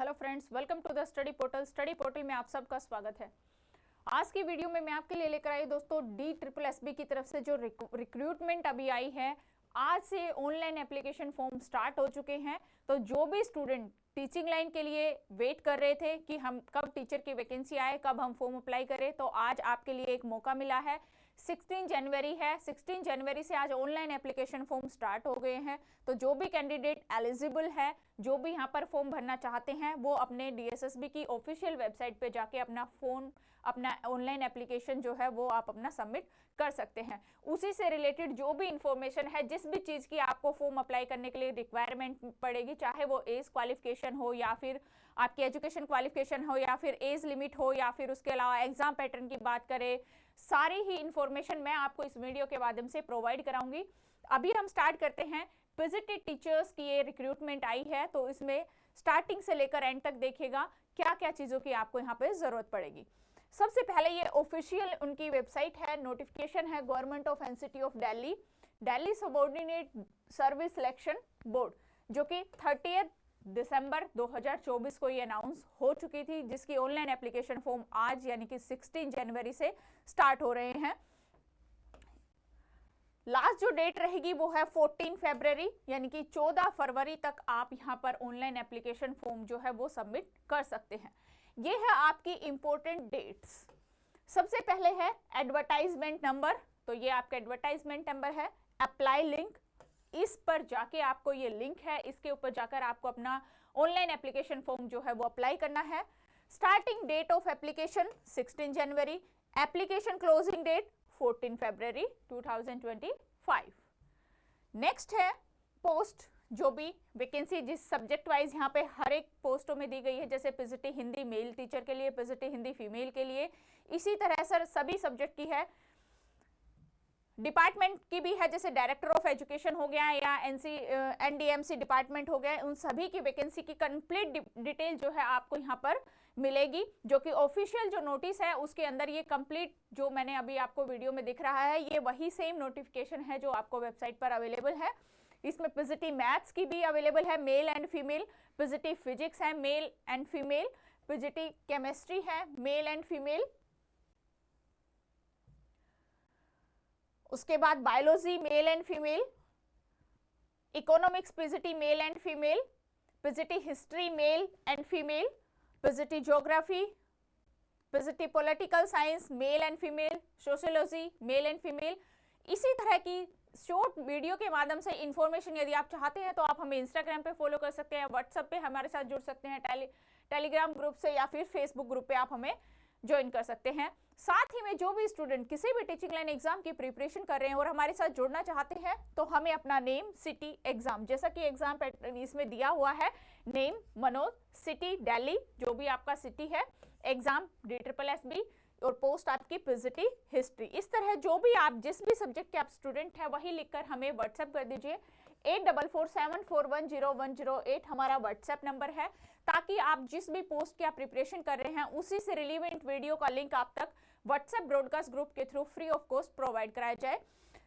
Hello friends, welcome to the study portal. Study portal में आप सबका स्वागत है। आज की वीडियो में मैं आपके लिए लेकर आई दोस्तों DSSB की तरफ से जो रिक्रूटमेंट अभी आई है। आज से ऑनलाइन एप्लीकेशन फॉर्म स्टार्ट हो चुके हैं। तो जो भी स्टूडेंट टीचिंग लाइन के लिए वेट कर रहे थे कि हम कब टीचर की वैकेंसी आए, कब हम फॉर्म अप्लाई करें, तो आज आपके लिए एक मौका मिला है। 16 जनवरी है। 16 जनवरी से आज ऑनलाइन एप्लीकेशन फॉर्म स्टार्ट हो गए हैं। तो जो भी कैंडिडेट एलिजिबल है, जो भी यहाँ पर फॉर्म भरना चाहते हैं, वो अपने DSSB की ऑफिशियल वेबसाइट पे जाके अपना ऑनलाइन एप्लीकेशन जो है वो आप अपना सबमिट कर सकते हैं। उसी से रिलेटेड जो भी इंफॉर्मेशन है, जिस भी चीज़ की आपको फॉर्म अप्लाई करने के लिए रिक्वायरमेंट पड़ेगी, चाहे वो एज क्वालिफिकेशन हो या फिर आपकी एजुकेशन क्वालिफिकेशन हो या फिर एज लिमिट हो या फिर उसके अलावा एग्जाम पैटर्न की बात करें, सारी ही इंफॉर्मेशन मैं आपको इस वीडियो के माध्यम से प्रोवाइड कराऊंगी। अभी हम स्टार्ट करते हैं। पीजीटी टीचर्स की ये रिक्रूटमेंट आई है, तो इसमें स्टार्टिंग से लेकर एंड तक देखिएगा क्या क्या चीज़ों की आपको यहाँ पे ज़रूरत पड़ेगी। सबसे पहले ये ऑफिशियल उनकी वेबसाइट है, नोटिफिकेशन है government of NCT of Delhi, Delhi subordinate service selection board, जो कि 30 दिसंबर 2024 को ये अनाउंस हो चुकी थी, जिसकी ऑनलाइन एप्लीकेशन फॉर्म आज यानी कि 16 जनवरी से स्टार्ट हो रहे हैं। लास्ट जो डेट रहेगी वो है 14 फरवरी, यानी कि 14 फरवरी तक आप यहाँ पर ऑनलाइन एप्लीकेशन फॉर्म जो है वो सबमिट कर सकते हैं। ये है आपकी इंपॉर्टेंट डेट्स। सबसे पहले है एडवर्टाइजमेंट नंबर, तो ये आपका एडवर्टाइजमेंट नंबर है। अप्लाई लिंक, इस पर जाके आपको ये लिंक है, इसके ऊपर जाकर आपको अपना ऑनलाइन एप्लीकेशन फॉर्म जो है वो अप्लाई करना है। स्टार्टिंग डेट ऑफ एप्लीकेशन 16 जनवरी, एप्लीकेशन क्लोजिंग डेट 14 फरवरी 2025। नेक्स्ट है पोस्ट, जो भी वैकेंसी जिस सब्जेक्ट वाइज यहाँ पे हर एक पोस्टों में दी गई है, जैसे पीजीटी हिंदी मेल टीचर के लिए, पीजीटी हिंदी फीमेल के लिए, इसी तरह सर सभी सब्जेक्ट की है। डिपार्टमेंट की भी है, जैसे डायरेक्टर ऑफ एजुकेशन हो गया या NDMC डिपार्टमेंट हो गया, उन सभी की वैकेंसी की कंप्लीट डिटेल जो है आपको यहाँ पर मिलेगी, जो कि ऑफिशियल जो नोटिस है उसके अंदर ये कंप्लीट जो मैंने अभी आपको वीडियो में दिख रहा है, ये वही सेम नोटिफिकेशन है जो आपको वेबसाइट पर अवेलेबल है। इसमें पीजीटी मैथ्स की भी अवेलेबल है, male and female, PGT physics है, male and female, PGT chemistry है, मेल एंड फीमेल, उसके बाद biology male and female, economics PGT male and female, PGT history male and female, PGT geography, PGT political science male and female, sociology male and female. इसी तरह की short video के माध्यम से information यदि आप चाहते हैं तो आप हमें इंस्टाग्राम पे फॉलो कर सकते हैं, व्हाट्सएप पे हमारे साथ जुड़ सकते हैं, टेलीग्राम ग्रुप से या फिर फेसबुक ग्रुप पे आप हमें ज्वाइन कर सकते हैं। साथ ही में जो भी स्टूडेंट किसी भी टीचिंग लाइन एग्जाम की प्रिपरेशन कर रहे हैं और हमारे साथ जुड़ना चाहते हैं, तो हमें अपना नेम, सिटी, एग्जाम, जैसा कि एग्जाम पैटर्न इसमें दिया हुआ है, नेम मनोज, सिटी दिल्ली, जो भी आपका सिटी है, एग्जाम DSSB और पोस्ट आपकी पीजीटी हिस्ट्री। इस तरह जो भी आप जिस भी सब्जेक्ट के आप स्टूडेंट हैं वही लिखकर हमें व्हाट्सएप कर दीजिए। 8447410108 हमारा व्हाट्सएप नंबर है, ताकि आप जिस भी पोस्ट की आप प्रिपरेशन कर रहे हैं उसी से रिलेवेंट वीडियो का लिंक आप तक व्हाट्सएप ब्रॉडकास्ट ग्रुप के through free of cost provide कराया जाए।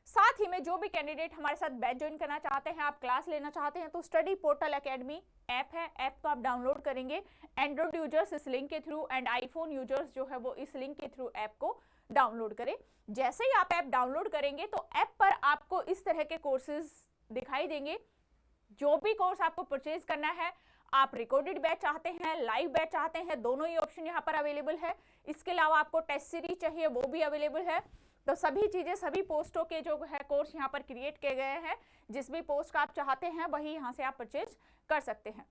साथ ही में जो भी कैंडिडेट हमारे साथ बैच ज्वाइन करना चाहते हैं, आप क्लास लेना चाहते हैं, तो स्टडी पोर्टल एकेडमी ऐप है, ऐप को आप डाउनलोड करेंगे। एंड्रॉइड यूजर्स इस लिंक के थ्रू एंड आईफोन यूजर्स जो है वो इस लिंक के थ्रू ऐप को डाउनलोड करें। जैसे ही आप ऐप डाउनलोड करेंगे तो ऐप पर आपको इस तरह के कोर्सेज दिखाई देंगे। जो भी कोर्स आपको परचेज करना है, आप रिकॉर्डेड बैच चाहते हैं, लाइव बैच चाहते हैं, दोनों ही ऑप्शन यहाँ पर अवेलेबल है। इसके अलावा आपको टेस्ट सीरीज चाहिए, वो भी अवेलेबल है। तो सभी चीजें, सभी पोस्टों के जो है कोर्स यहाँ पर क्रिएट किए गए हैं। जिस भी पोस्ट का आप चाहते हैं वही यहाँ से आप परचेज कर सकते हैं।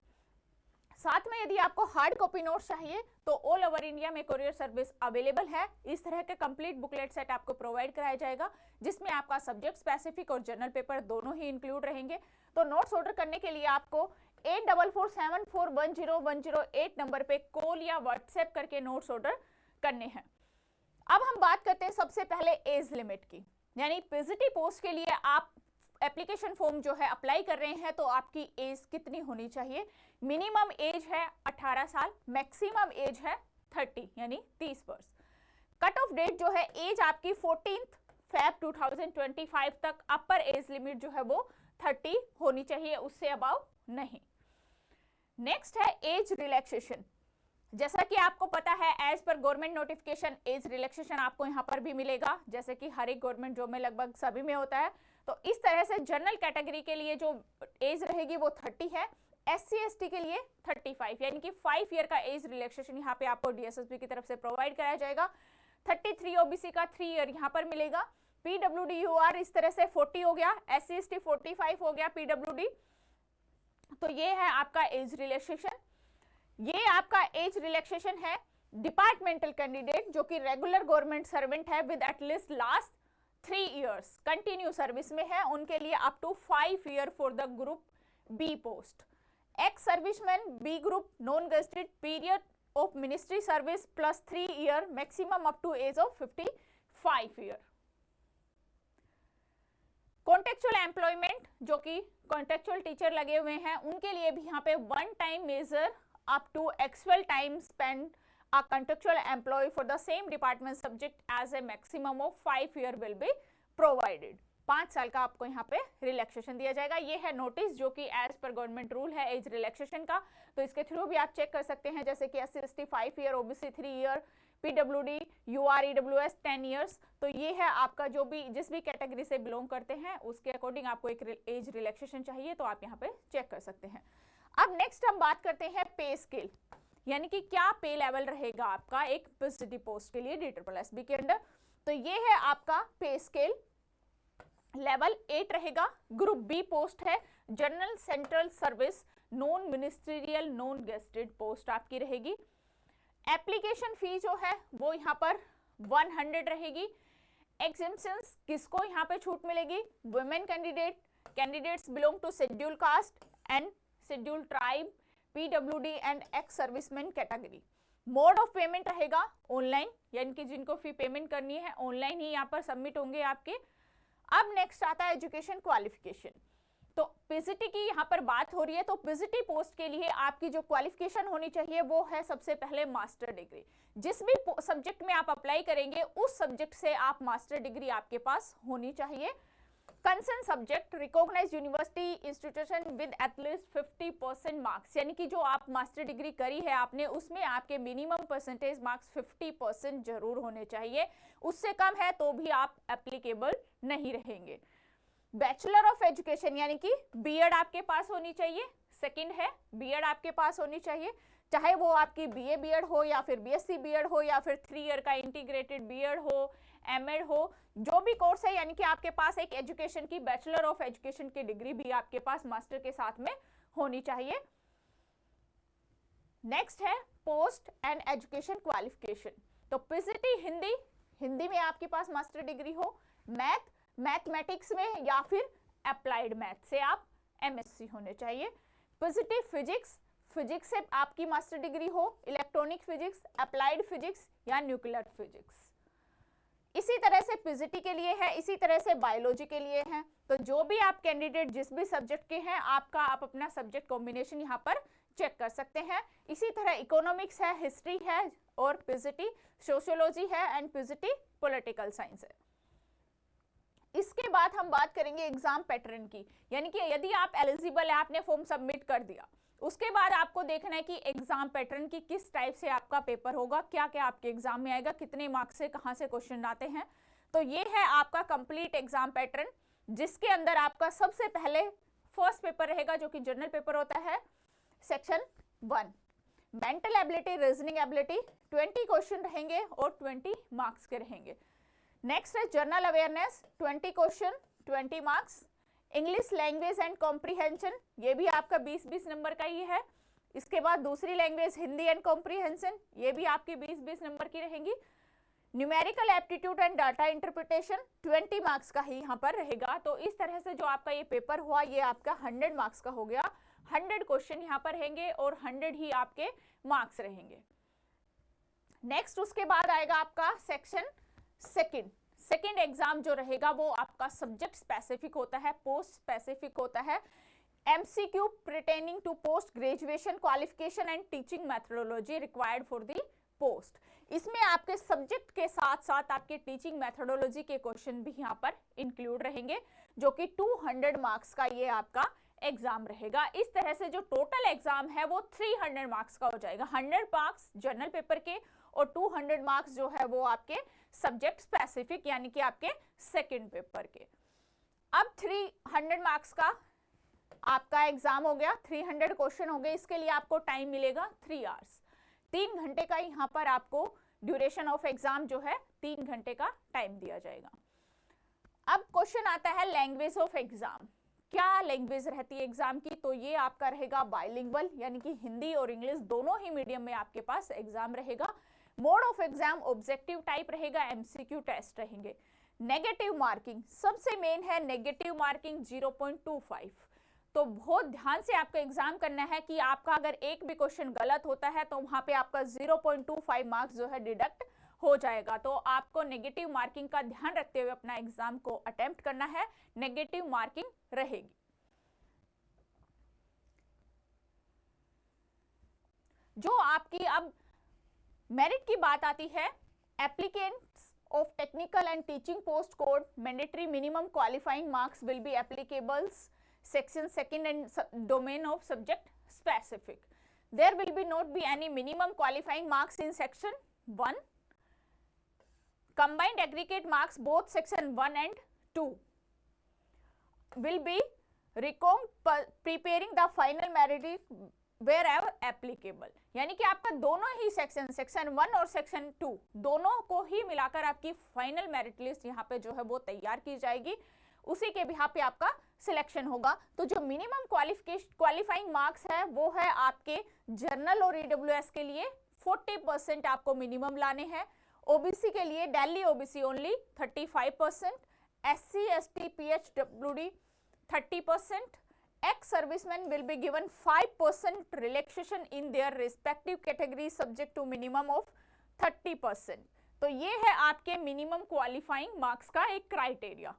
साथ में यदि आपको हार्ड कॉपी नोट्स चाहिए तो ऑल ओवर इंडिया में कोरियर सर्विस अवेलेबल है। इस तरह के कंप्लीट बुकलेट सेट आपको प्रोवाइड कराया जाएगा, जिसमें आपका सब्जेक्ट स्पेसिफिक और जनरल पेपर दोनों ही इंक्लूड रहेंगे। तो नोट्स ऑर्डर करने के लिए आपको 8447410108 नंबर पे कॉल या व्हाट्सएप करके नोट्स ऑर्डर करने हैं। अब हम बात करते हैं सबसे पहले एज लिमिट की, यानी पीजीटी पोस्ट के लिए आप एप्लीकेशन फॉर्म जो है अप्लाई कर रहे हैं तो आपकी एज कितनी होनी चाहिए। मिनिमम एज है 18 साल, मैक्सिमम एज है 30 यानी 30 वर्ष। कट ऑफ डेट जो है एज आपकी 14 फेब 2025 तक, अपर एज लिमिट जो है वो 30 होनी चाहिए, उससे अबाव नहीं। नेक्स्ट है एज रिलैक्सेशन। जैसा कि आपको पता है as per government notification age relaxation आपको यहाँ पर भी मिलेगा, जैसे कि हर एक गवर्नमेंट जॉब में लगभग सभी में होता है। तो इस तरह से जनरल कैटेगरी के लिए जो एज रहेगी वो 30 है, SC/ST के लिए 35, यानी कि 5 ईयर का एज रिलैक्सेशन यहाँ पे आपको DSSB की तरफ से प्रोवाइड कराया जाएगा। 33 OBC का 3 ईयर यहाँ पर मिलेगा। PWD UR इस तरह से 40 हो गया, SC/ST 45 हो गया PWD। तो ये है आपका एज रिलैक्सेशन। ये आपका एज रिलैक्सेशन है डिपार्टमेंटल कैंडिडेट जो कि रेगुलर गवर्नमेंट सर्वेंट है with at least last 3 years continue service में है, उनके लिए up to 5 year for the group B post. Ex serviceman B group non gazetted period of ministry service plus 3 year maximum up to age of 55 year. Contractual employment जो कि contextual teacher लगे हुए हैं उनके लिए भी यहाँ पे 1 time major up to actual time spent a contractual employee for the same department subject as a maximum of 5 year will be provided। 5 साल का आपको यहाँ पे रिलैक्सेशन दिया जाएगा। ये है नोटिस जो कि एज पर गवर्नमेंट रूल है एज रिलैक्सेशन का, तो इसके थ्रू भी आप चेक कर सकते हैं, जैसे कि SC/ST 5 year, OBC 3 year, PWD UR EWS 10 years. तो ये है आपका जो भी जिस भी कैटेगरी से बिलोंग करते हैं उसके अकॉर्डिंग आपको एक एज रिलैक्सेशन चाहिए तो आप यहाँ पे चेक कर सकते हैं। अब नेक्स्ट हम बात करते हैं पे स्केल, यानी कि क्या पे लेवल रहेगा आपका एक PCT पोस्ट के लिए DSSB के अंडर। तो ये है आपका पे स्केल, लेवल 8 रहेगा। ग्रुप बी पोस्ट है general central service non ministerial non gazetted post आपकी रहेगी। एप्लीकेशन फी जो है वो यहाँ पर 100 रहेगी। एग्जेम्पशंस किसको यहाँ पे छूट मिलेगी, women candidates belong to scheduled caste and scheduled tribe, PWD and ex serviceman category. Mode of payment रहेगा ऑनलाइन, यानी कि जिनको फी पेमेंट करनी है ऑनलाइन ही यहाँ पर सबमिट होंगे आपके। अब नेक्स्ट आता है एजुकेशन क्वालिफिकेशन। तो PCT की यहाँ पर बात हो रही है, तो PCT पोस्ट के लिए आपकी जो क्वालिफिकेशन होनी चाहिए वो है सबसे पहले मास्टर डिग्री। जिस भी सब्जेक्ट में आप अप्लाई करेंगे उस सब्जेक्ट से आप मास्टर डिग्री आपके पास होनी चाहिए। Concern subject recognised university institution with at least 50% marks, यानी कि जो आप मास्टर डिग्री करी है आपने उसमें आपके मिनिमम परसेंटेज मार्क्स 50% जरूर होने चाहिए, उससे कम है तो भी आप एप्लीकेबल नहीं रहेंगे। बैचलर ऑफ एजुकेशन यानी कि बीएड आपके पास होनी चाहिए। सेकंड है बीएड आपके पास होनी चाहिए, चाहे वो आपकी BA बीएड हो या फिर BSc बीएड हो या फिर 3 ईयर का इंटीग्रेटेड बीएड हो, एमएड हो, जो भी कोर्स है, यानी कि आपके पास एक एजुकेशन की बैचलर ऑफ एजुकेशन की डिग्री भी आपके पास मास्टर के साथ में होनी चाहिए। नेक्स्ट है पोस्ट एंड एजुकेशन क्वालिफिकेशन। तो PCT हिंदी में आपके पास मास्टर डिग्री हो, मैथमेटिक्स में या फिर अप्लाइड मैथ से आप MSc होने चाहिए। PCT फिजिक्स से आपकी मास्टर डिग्री हो, इलेक्ट्रॉनिक फिजिक्स, अप्लाइड फिजिक्स या न्यूक्लियर फिजिक्स। इसी तरह से PCT के लिए है, इसी तरह से बायोलॉजी के लिए है। तो जो भी आप कैंडिडेट जिस भी सब्जेक्ट के हैं आप अपना सब्जेक्ट कॉम्बिनेशन यहाँ पर चेक कर सकते हैं। इसी तरह इकोनॉमिक्स है, हिस्ट्री है और PCT सोशियोलॉजी है एंड PCT पॉलिटिकल साइंस है। इसके बाद हम बात करेंगे एग्जाम पैटर्न की, यानी कि यदि आप एलिजिबल है, आपने फॉर्म सबमिट कर दिया, उसके बाद आपको देखना है कि एग्जाम पैटर्न की किस टाइप से आपका पेपर होगा, क्या क्या आपके एग्जाम में आएगा, कितने मार्क्स से कहां से क्वेश्चन आते हैं। तो ये है आपका कंप्लीट एग्जाम पैटर्न, जिसके अंदर आपका सबसे पहले फर्स्ट पेपर रहेगा जो कि जनरल पेपर होता है। Section 1 mental ability, reasoning ability, 20 question रहेंगे और 20 मार्क्स के रहेंगे। नेक्स्ट है general awareness, 20 question 20 marks. English language and comprehension, ये भी आपका 20-20 नंबर का ही है। इसके बाद दूसरी लैंग्वेज हिंदी एंड कॉम्प्रिहेंशन, ये भी आपकी 20-20 नंबर की रहेंगी। Numerical aptitude and data interpretation 20 marks का ही यहाँ पर रहेगा। तो इस तरह से जो आपका ये पेपर हुआ ये आपका 100 मार्क्स का हो गया। 100 क्वेश्चन यहाँ पर रहेंगे और 100 ही आपके मार्क्स रहेंगे। नेक्स्ट उसके बाद आएगा आपका सेक्शन सेकंड एग्जाम जो रहेगा वो आपका सब्जेक्ट स्पेसिफिक होता है, पोस्ट स्पेसिफिक होता है। MCQ pertaining to post graduation qualification and teaching methodology required for the post। इसमें आपके सब्जेक्ट के साथ साथ आपके टीचिंग मेथोडोलॉजी के क्वेश्चन भी यहाँ पर इंक्लूड रहेंगे, जो कि 200 मार्क्स का ये आपका एग्जाम रहेगा। इस तरह से जो टोटल एग्जाम है वो 300 मार्क्स का हो जाएगा। 100 मार्क्स जनरल पेपर के और 200 मार्क्स जो है वो आपके सब्जेक्ट स्पेसिफिक यानी कि आपके सेकंड पेपर के। अब 300 मार्क्स का आपका एग्जाम हो गया, 300 क्वेश्चन हो गए। इसके लिए आपको टाइम मिलेगा 3 आवर्स, 3 घंटे का यहाँ पर आपको ड्यूरेशन ऑफ एग्जाम जो है 3 घंटे का टाइम दिया जाएगा। अब क्वेश्चन आता है लैंग्वेज ऑफ एग्जाम, क्या लैंग्वेज रहती है एग्जाम की? तो ये आपका रहेगा बाइलिंगुअल, यानी कि हिंदी और इंग्लिश दोनों ही मीडियम में आपके पास एग्जाम रहेगा। Mode of exam objective type रहेगा, एमसीक्यू टेस्ट रहेंगे। नेगेटिव मार्किंग सबसे मेन है, नेगेटिव मार्किंग 0.25। तो बहुत ध्यान से आपको एग्जाम करना है कि आपका अगर एक भी क्वेश्चन गलत होता है तो वहां पे आपका 0.25 मार्क्स जो है डिडक्ट हो जाएगा। तो आपको नेगेटिव मार्किंग का ध्यान रखते हुए अपना एग्जाम को अटेम्प्ट करना है, नेगेटिव मार्किंग रहेगी। जो आपकी अब मेरिट की बात आती है, applicants of technical and teaching post code mandatory minimum qualifying marks will be applicable section 2nd and domain of subject specific. There will be not be any minimum qualifying marks in section 1. Combined aggregate marks both section 1 and 2 will be preparing the final merit wherever applicable, यानी कि आपका दोनों ही section 1 और section 2 दोनों को ही मिलाकर आपकी final merit list यहाँ पे जो है वो तैयार की जाएगी, उसी के बिहाफ पे आपका सिलेक्शन होगा। तो जो मिनिमम क्वालिफाइंग मार्क्स है वो है आपके जर्नल और ईडब्ल्यूएस के लिए 40% आपको मिनिमम लाने हैं, ओबीसी के लिए Delhi OBC only 35%, SC ST PHWD 30%, ex-servicemen will be given 5% relaxation in their respective categories subject to minimum of 30%। तो ये है आपके मिनिमम क्वालिफाइंग मार्क्स का एक क्राइटेरिया।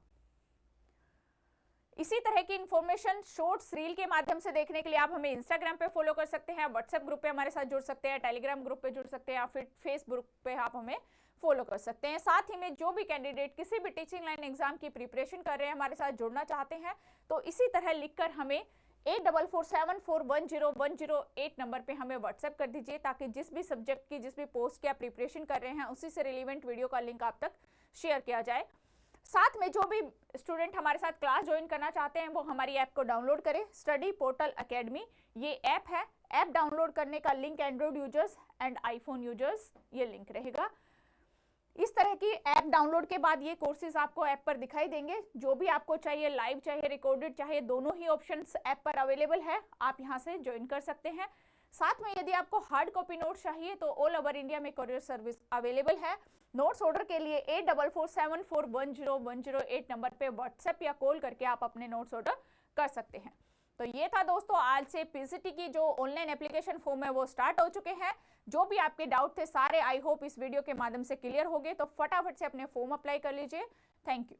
इसी तरह की इंफॉर्मेशन शॉर्ट्स रील के माध्यम से देखने के लिए आप हमें इंस्टाग्राम पे फॉलो कर सकते हैं, व्हाट्सएप ग्रुप पे हमारे साथ जुड़ सकते हैं, टेलीग्राम ग्रुप पे जुड़ सकते हैं या फिर फेसबुक पे आप हमें फॉलो कर सकते हैं। साथ ही में जो भी कैंडिडेट किसी भी टीचिंग लाइन एग्जाम की प्रिपरेशन कर रहे हैं, हमारे साथ जुड़ना चाहते हैं, तो इसी तरह लिखकर हमें 8447410108 नंबर पे हमें व्हाट्सएप कर दीजिए, ताकि जिस भी सब्जेक्ट की जिस भी पोस्ट की आप प्रिपरेशन कर रहे हैं उसी से रिलेवेंट वीडियो का लिंक आप तक शेयर किया जाए। साथ में जो भी स्टूडेंट हमारे साथ क्लास ज्वाइन करना चाहते हैं वो हमारी ऐप को डाउनलोड करें, स्टडी पोर्टल एकेडमी ये ऐप है। ऐप डाउनलोड करने का link Android users and iPhone users ये लिंक रहेगा। इस तरह की ऐप डाउनलोड के बाद ये कोर्सेज आपको ऐप पर दिखाई देंगे, जो भी आपको चाहिए, लाइव चाहिए, रिकॉर्डेड चाहिए, दोनों ही ऑप्शंस ऐप पर अवेलेबल है, आप यहां से ज्वाइन कर सकते हैं। साथ में यदि आपको हार्ड कॉपी नोट चाहिए तो ऑल ओवर इंडिया में कोरियर सर्विस अवेलेबल है। नोट्स ऑर्डर के लिए 8447410108 नंबर पे व्हाट्सएप या कॉल करके आप अपने नोट्स ऑर्डर कर सकते हैं। तो ये था दोस्तों, आज से पीसीटी की जो ऑनलाइन एप्लीकेशन फॉर्म है वो स्टार्ट हो चुके हैं। जो भी आपके डाउट थे सारे आई होप इस वीडियो के माध्यम से क्लियर हो गए, तो फटाफट से अपने फॉर्म अप्लाई कर लीजिए। Thank you.